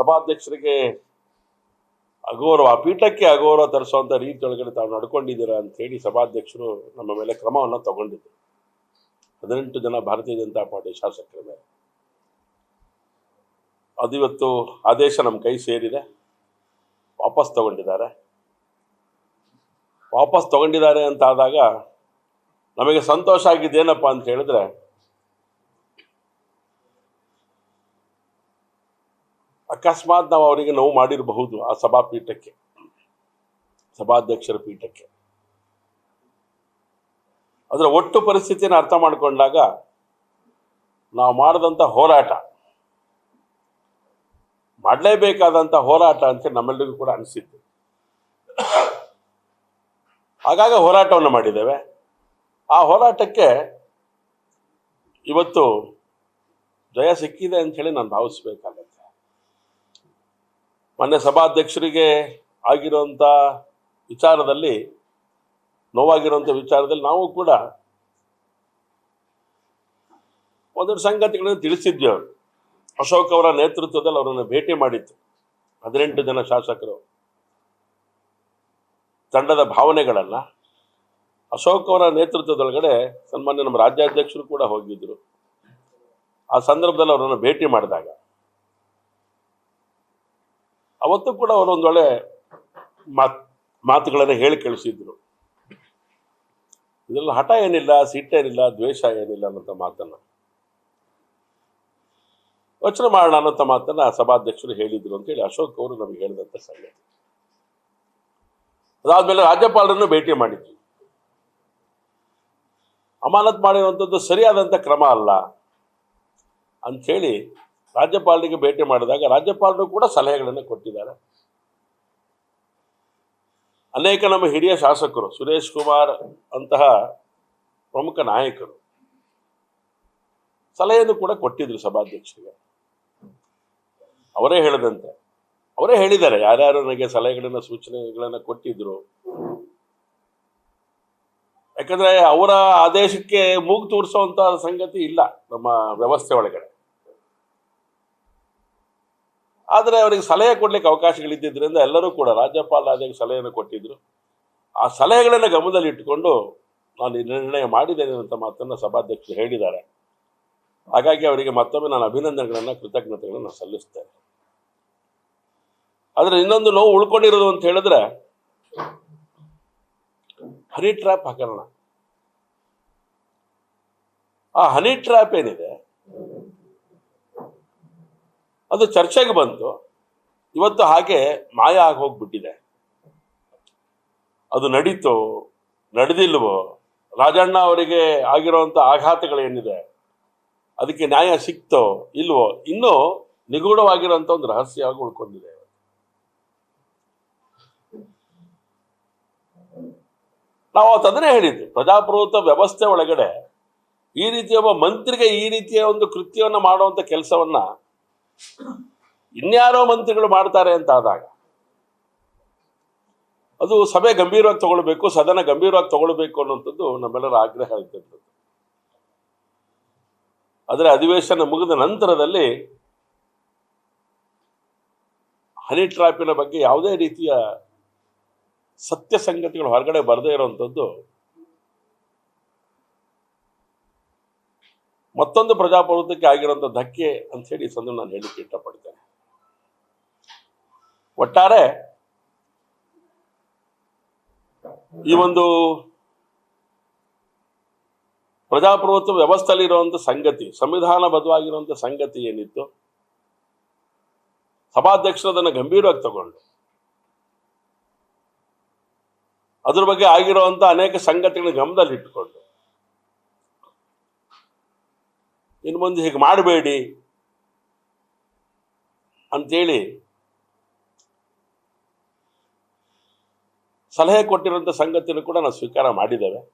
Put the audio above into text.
ಸಭಾಧ್ಯಕ್ಷರಿಗೆ ಅಗೌರವ, ಪೀಠಕ್ಕೆ ಅಗೌರವ ತರಿಸುವಂಥ ರೀತಿ ಒಳಗಡೆ ತಾವು ನಡ್ಕೊಂಡಿದ್ದೀರಾ ಅಂತ ಹೇಳಿ ಸಭಾಧ್ಯಕ್ಷರು ನಮ್ಮ ಮೇಲೆ ಕ್ರಮವನ್ನು ತಗೊಂಡಿದ್ದರು. 18 ಜನ ಭಾರತೀಯ ಜನತಾ ಪಾರ್ಟಿ ಶಾಸಕರ ಮೇಲೆ. ಅದಿವತ್ತು ಆದೇಶ ನಮ್ಮ ಕೈ ಸೇರಿದೆ, ವಾಪಸ್ ತಗೊಂಡಿದ್ದಾರೆ ಅಂತ ಆದಾಗ ನಮಗೆ ಸಂತೋಷ ಆಗಿದ್ದೇನಪ್ಪ ಅಂತ ಹೇಳಿದ್ರೆ, ಅಕಸ್ಮಾತ್ ನಾವು ಅವರಿಗೆ ನೋವು ಮಾಡಿರಬಹುದು ಆ ಸಭಾಧ್ಯಕ್ಷರ ಪೀಠಕ್ಕೆ. ಅದರ ಒಟ್ಟು ಪರಿಸ್ಥಿತಿಯನ್ನು ಅರ್ಥ ಮಾಡಿಕೊಂಡಾಗ ನಾವು ಮಾಡಿದಂಥ ಹೋರಾಟ, ಮಾಡಲೇಬೇಕಾದಂಥ ಹೋರಾಟ ಅಂತ ನಮ್ಮೆಲ್ಲರಿಗೂ ಕೂಡ ಅನಿಸಿತ್ತು. ಹಾಗಾಗಿ ಹೋರಾಟವನ್ನು ಮಾಡಿದ್ದೇವೆ. ಆ ಹೋರಾಟಕ್ಕೆ ಇವತ್ತು ಜಯ ಸಿಕ್ಕಿದೆ ಅಂತ ಹೇಳಿ ನಾನು ಭಾವಿಸ್ಬೇಕಾಗತ್ತೆ. ಮೊನ್ನೆ ಸಭಾಧ್ಯಕ್ಷರಿಗೆ ಆಗಿರುವಂಥ ವಿಚಾರದಲ್ಲಿ, ನೋವಾಗಿರುವಂಥ ವಿಚಾರದಲ್ಲಿ ನಾವು ಕೂಡ ಒಂದೆರಡು ಸಂಗತಿಗಳನ್ನು ತಿಳಿಸಿದ್ವಿ. ಅವರು ಅಶೋಕ್ ಅವರ ನೇತೃತ್ವದಲ್ಲಿ ಅವರನ್ನು ಭೇಟಿ ಮಾಡಿತ್ತು 18 ಜನ ಶಾಸಕರು. ತಂಡದ ಭಾವನೆಗಳನ್ನ ಅಶೋಕ್ ಅವರ ನೇತೃತ್ವದೊಳಗಡೆ ಸನ್ಮಾನ್ಯ ನಮ್ಮ ರಾಜ್ಯಾಧ್ಯಕ್ಷರು ಕೂಡ ಹೋಗಿದ್ರು. ಆ ಸಂದರ್ಭದಲ್ಲಿ ಅವರನ್ನು ಭೇಟಿ ಮಾಡಿದಾಗ ಅವತ್ತು ಕೂಡ ಅವರು ಒಂದೊಳ್ಳೆ ಮಾತುಗಳನ್ನು ಹೇಳಿ ಕಳಿಸಿದ್ರು. ಇದರಲ್ಲಿ ಹಠ ಏನಿಲ್ಲ, ಸಿಟ್ಟೇನಿಲ್ಲ, ದ್ವೇಷ ಏನಿಲ್ಲ ಅನ್ನೋಂಥ ಮಾತನ್ನ ಯೋಚನೆ ಮಾಡೋಣ ಅನ್ನೋಂಥ ಮಾತನ್ನ ಸಭಾಧ್ಯಕ್ಷರು ಹೇಳಿದ್ರು ಅಂತೇಳಿ ಅಶೋಕ್ ಅವರು ನಮಗೆ ಹೇಳಿದಂಥ ಸಂಗತಿ. ಅದಾದ್ಮೇಲೆ ರಾಜ್ಯಪಾಲರನ್ನು ಭೇಟಿ ಮಾಡಿದ್ವಿ. ಅಮಾನತ್ ಮಾಡಿರುವಂಥದ್ದು ಸರಿಯಾದಂಥ ಕ್ರಮ ಅಲ್ಲ ಅಂಥೇಳಿ ರಾಜ್ಯಪಾಲರಿಗೆ ಭೇಟಿ ಮಾಡಿದಾಗ ರಾಜ್ಯಪಾಲರು ಕೂಡ ಸಲಹೆಗಳನ್ನು ಕೊಟ್ಟಿದ್ದಾರೆ. ಅನೇಕ ನಮ್ಮ ಹಿರಿಯ ಶಾಸಕರು, ಸುರೇಶ್ ಕುಮಾರ್ ಅಂತಹ ಪ್ರಮುಖ ನಾಯಕರು ಸಲಹೆಯನ್ನು ಕೂಡ ಕೊಟ್ಟಿದ್ರು ಸಭಾಧ್ಯಕ್ಷರಿಗೆ. ಅವರೇ ಹೇಳಿದ್ದಾರೆ ಯಾರ್ಯಾರು ನನಗೆ ಸಲಹೆಗಳನ್ನು, ಸೂಚನೆಗಳನ್ನು ಕೊಟ್ಟಿದ್ರು. ಯಾಕಂದ್ರೆ ಅವರ ಆದೇಶಕ್ಕೆ ಮೂಗು ತೂರಿಸುವಂತ ಸಂಗತಿ ಇಲ್ಲ ನಮ್ಮ ವ್ಯವಸ್ಥೆ ಒಳಗಡೆ. ಆದರೆ ಅವರಿಗೆ ಸಲಹೆ ಕೊಡ್ಲಿಕ್ಕೆ ಅವಕಾಶಗಳಿದ್ದರಿಂದ ಎಲ್ಲರೂ ಕೂಡ ರಾಜ್ಯಪಾಲ ಆದೇಶ ಸಲಹೆಯನ್ನು ಕೊಟ್ಟಿದ್ರು. ಆ ಸಲಹೆಗಳನ್ನು ಗಮನದಲ್ಲಿ ಇಟ್ಟುಕೊಂಡು ನಾನು ನಿರ್ಣಯ ಮಾಡಿದ್ದೇನೆ ಅಂತ ಮಾತನ್ನು ಸಭಾಧ್ಯಕ್ಷರು ಹೇಳಿದ್ದಾರೆ. ಹಾಗಾಗಿ ಅವರಿಗೆ ಮತ್ತೊಮ್ಮೆ ನಾನು ಅಭಿನಂದನೆಗಳನ್ನು, ಕೃತಜ್ಞತೆಗಳನ್ನು ಸಲ್ಲಿಸ್ತೇನೆ. ಆದರೆ ಇನ್ನೊಂದು ನೋವು ಉಳ್ಕೊಂಡಿರೋದು ಅಂತ ಹೇಳಿದ್ರೆ ಹನಿ ಟ್ರ್ಯಾಪ್ ಹಗರಣ. ಆ ಹನಿ ಟ್ರ್ಯಾಪ್ ಏನಿದೆ ಅದು ಚರ್ಚೆಗೆ ಬಂತು. ಇವತ್ತು ಹಾಗೆ ಮಾಯ ಆಗಿ ಹೋಗ್ಬಿಟ್ಟಿದೆ. ಅದು ನಡೀತೋ ನಡೆದಿಲ್ವೋ, ರಾಜಣ್ಣ ಅವರಿಗೆ ಆಗಿರುವಂಥ ಆಘಾತಗಳೇನಿದೆ ಅದಕ್ಕೆ ನ್ಯಾಯ ಸಿಕ್ತೋ ಇಲ್ವೋ, ಇನ್ನೂ ನಿಗೂಢವಾಗಿರುವಂಥ ಒಂದು ರಹಸ್ಯವಾಗಿ ಉಳ್ಕೊಂಡಿದೆ. ನಾವು ಅದನ್ನೇ ಹೇಳಿದ್ದು, ಪ್ರಜಾಪ್ರಭುತ್ವ ವ್ಯವಸ್ಥೆ ಒಳಗಡೆ ಈ ರೀತಿಯ ಒಬ್ಬ ಮಂತ್ರಿಗೆ ಈ ರೀತಿಯ ಒಂದು ಕೃತ್ಯವನ್ನು ಮಾಡುವಂಥ ಕೆಲಸವನ್ನ ಇನ್ಯಾರೋ ಮಂತ್ರಿಗಳು ಮಾಡ್ತಾರೆ ಅಂತ ಆದಾಗ ಅದು ಸಭೆ ಗಂಭೀರವಾಗಿ ತಗೊಳ್ಬೇಕು, ಸದನ ಗಂಭೀರವಾಗಿ ತಗೊಳ್ಬೇಕು ಅನ್ನುವಂಥದ್ದು ನಮ್ಮೆಲ್ಲರ ಆಗ್ರಹ ಇದ್ದದ್ದು. ಆದರೆ ಅಧಿವೇಶನ ಮುಗಿದ ನಂತರದಲ್ಲಿ ಹನಿ ಟ್ರ್ಯಾಪಿನ ಬಗ್ಗೆ ಯಾವುದೇ ರೀತಿಯ ಸತ್ಯ ಸಂಗತಿಗಳು ಹೊರಗಡೆ ಬರದೇ ಇರುವಂಥದ್ದು ಮತ್ತೊಂದು ಪ್ರಜಾಪ್ರಭುತ್ವಕ್ಕೆ ಆಗಿರುವಂಥ ಧಕ್ಕೆ ಅಂತ ಹೇಳಿ ಸಂದರ್ಭ ನಾನು ಹೇಳಲಿಕ್ಕೆ ಇಷ್ಟಪಡ್ತೇನೆ. ಒಟ್ಟಾರೆ ಈ ಒಂದು ಪ್ರಜಾಪ್ರಭುತ್ವ ವ್ಯವಸ್ಥೆಯಲ್ಲಿ ಇರುವಂಥ ಸಂಗತಿ, ಸಂವಿಧಾನಬದ್ಧವಾಗಿರುವಂಥ ಸಂಗತಿ ಏನಿತ್ತು, ಸಭಾಧ್ಯಕ್ಷರು ಅದನ್ನು ಗಂಭೀರವಾಗಿ ತಗೊಂಡು ಅದ್ರ ಬಗ್ಗೆ ಆಗಿರುವಂಥ ಅನೇಕ ಸಂಗತಿಗಳನ್ನ ಗಮನದಲ್ಲಿ ಇಟ್ಟುಕೊಂಡು ಇನ್ನು ಮುಂದೆ ಹೀಗೆ ಮಾಡಬೇಡಿ ಅಂತೇಳಿ ಸಲಹೆ ಕೊಟ್ಟಿರುವಂಥ ಸಂಗತಿಯನ್ನು ಕೂಡ ನಾವು ಸ್ವೀಕಾರ ಮಾಡಿದ್ದೇವೆ.